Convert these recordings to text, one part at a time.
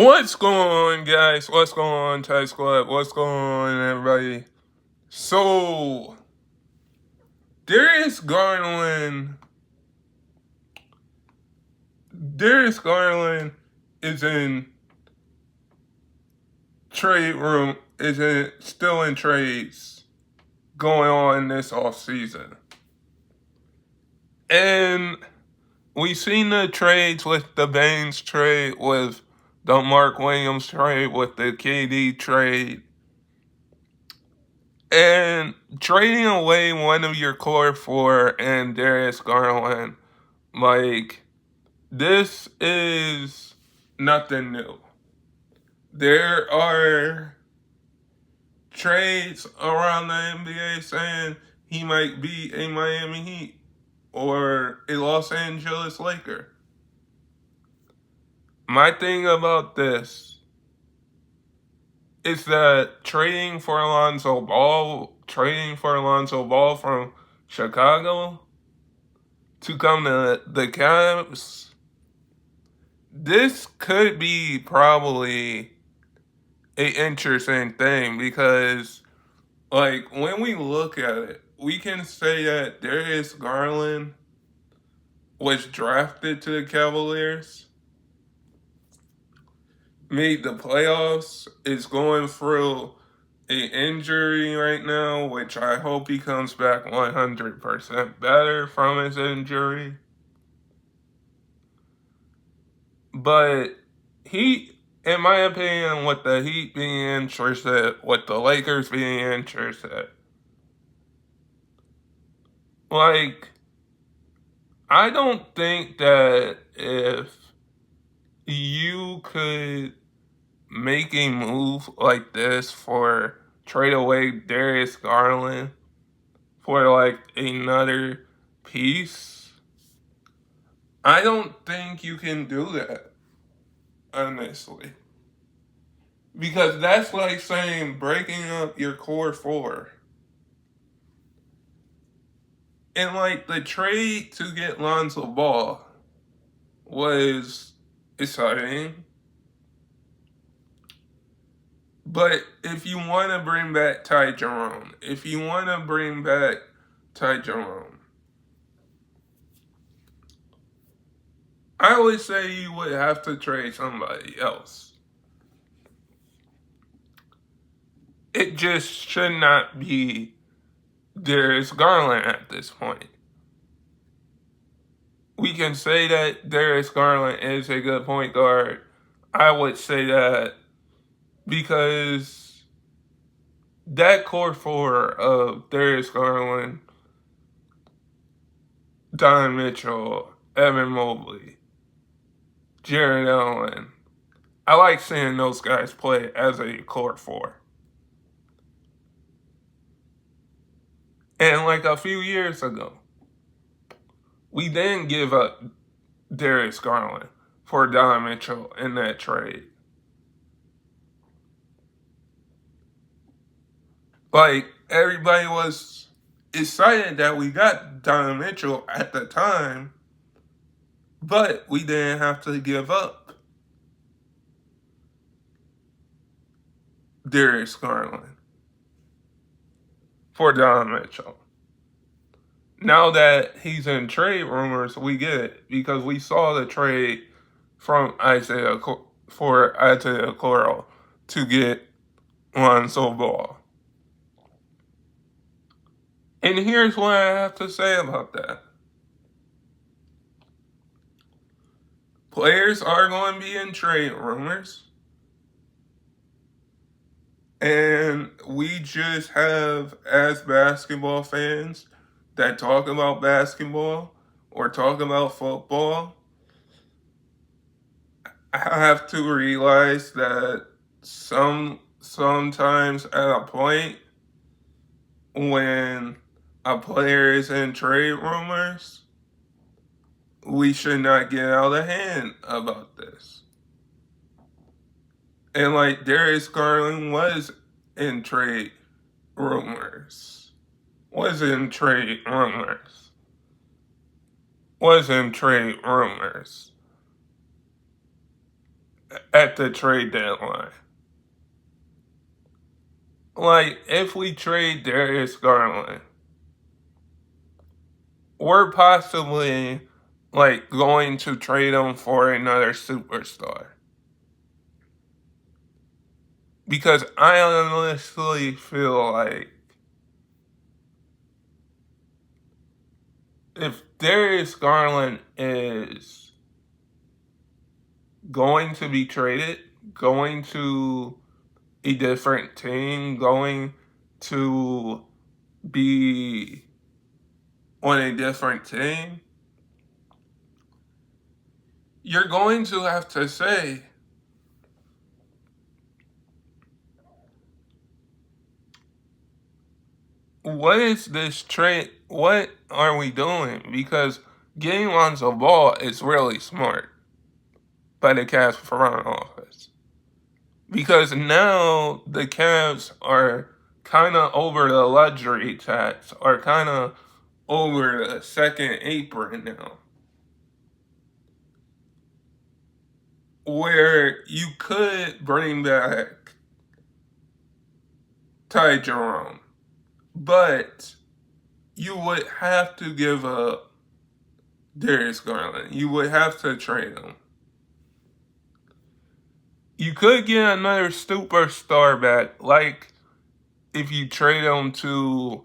What's going on, guys? What's going on, Thai Squad? What's going on, everybody? So, Darius Garland, Darius Garland is in trade room, still in trades going on this off season, and we seen the trades with the Baines trade, with the Mark Williams trade, with the KD trade. And trading away one of your core four and Darius Garland, like, this is nothing new. There are trades around the NBA saying he might be a Miami Heat or a Los Angeles Laker. My thing about this is that trading for Alonzo Ball from Chicago to come to the Cavs, this could be probably an interesting thing because, like, when we look at it, we can say that Darius Garland was drafted to the Cavaliers, made the playoffs, is going through an injury right now, which I hope he comes back 100% better from his injury. But he, in my opinion, with the Heat being interested, with the Lakers being interested, like, I don't think that if you could make a move like this for trade away Darius Garland for like another piece, I don't think you can do that, honestly. Because that's like saying breaking up your core four. And like the trade to get Lonzo Ball was exciting. But if you want to bring back Ty Jerome, I would say you would have to trade somebody else. It just should not be Darius Garland at this point. We can say that Darius Garland is a good point guard. I would say that because that core four of Darius Garland, Don Mitchell, Evan Mobley, Jared Allen, I like seeing those guys play as a core four. And like a few years ago, we didn't give up Darius Garland for Don Mitchell in that trade. Like, everybody was excited that we got Don Mitchell at the time, but we didn't have to give up Darius Garland for Don Mitchell. Now that he's in trade rumors, we get it because we saw the trade from Isaiah Coral to get Lonzo Ball. And here's what I have to say about that. Players are going to be in trade rumors. And we just have, as basketball fans that talk about basketball or talk about football, I have to realize that sometimes at a point when a player is in trade rumors, we should not get out of hand about this. And like Darius Garland was in trade rumors. at the trade deadline. Like, if we trade Darius Garland, we're possibly like going to trade him for another superstar. Because I honestly feel like if Darius Garland is going to be traded, going to a different team, going to be on a different team, you're going to have to say, what is this trade? What are we doing? Because getting Lonzo Ball is really smart by the Cavs front office. Because now the Cavs are kind of over the luxury tax, are kind of over the second apron now. Where you could bring back Ty Jerome, but you would have to give up Darius Garland. You would have to trade him. You could get another superstar back, like if you trade him to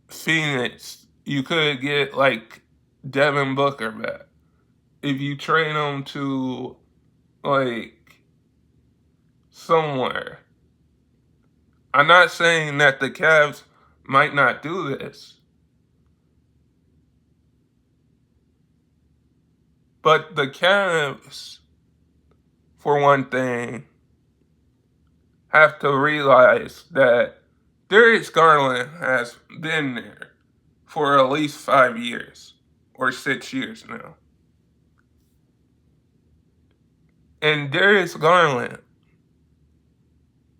Phoenix. You could get like Devin Booker back. If you trade him to like somewhere. I'm not saying that the Cavs might not do this. But the Cavs, for one thing, have to realize that Darius Garland has been there for at least 5 years or 6 years now. And Darius Garland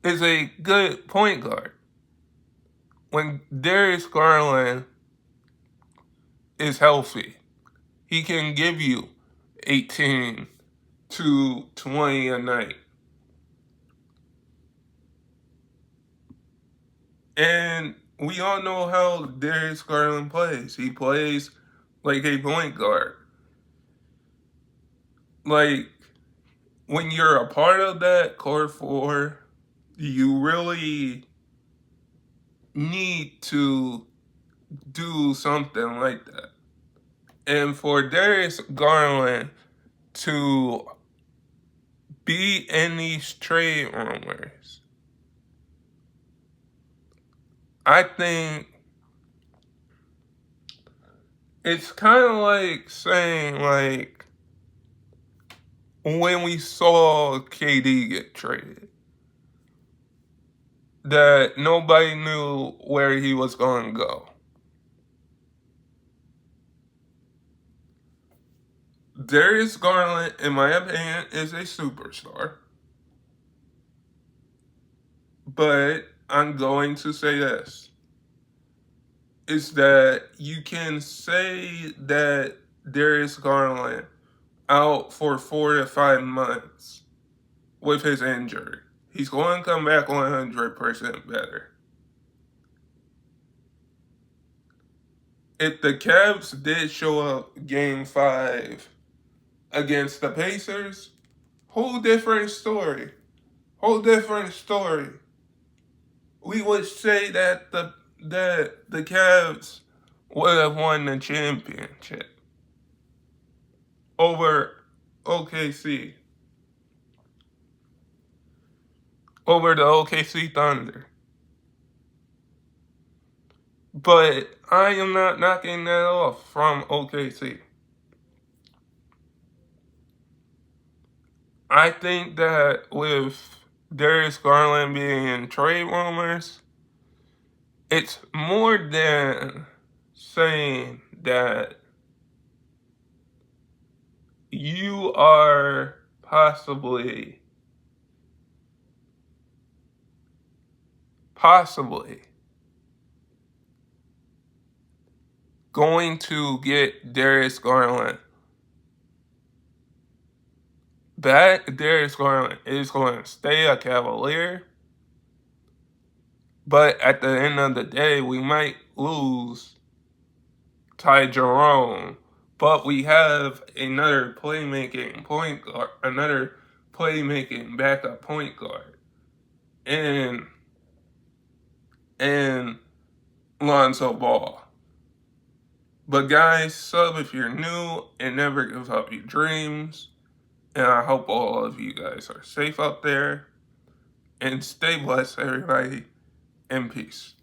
is a good point guard. When Darius Garland is healthy, he can give you 18 to 20 a night. And we all know how Darius Garland plays. He plays like a point guard. Like, when you're a part of that core four, you really need to do something like that. And for Darius Garland to be in these trade rumors, I think it's kind of like saying, like, when we saw KD get traded, that nobody knew where he was going to go. Darius Garland, in my opinion, is a superstar. But I'm going to say this. Is that you can say that Darius Garland out for 4 to 5 months with his injury. He's going to come back 100% better. If the Cavs did show up Game 5 against the Pacers, whole different story. Whole different story. We would say that the Cavs would have won the championship over OKC. Over the OKC Thunder. But I am not knocking that off from OKC. I think that with Darius Garland being in trade rumors, it's more than saying that you are possibly going to get Darius Garland Darius Garland is going to stay a Cavalier, but at the end of the day, we might lose Ty Jerome, but we have another playmaking point guard, another playmaking backup point guard, and Lonzo Ball. But guys, sub if you're new and never give up your dreams. And I hope all of you guys are safe out there. And stay blessed, everybody. And peace.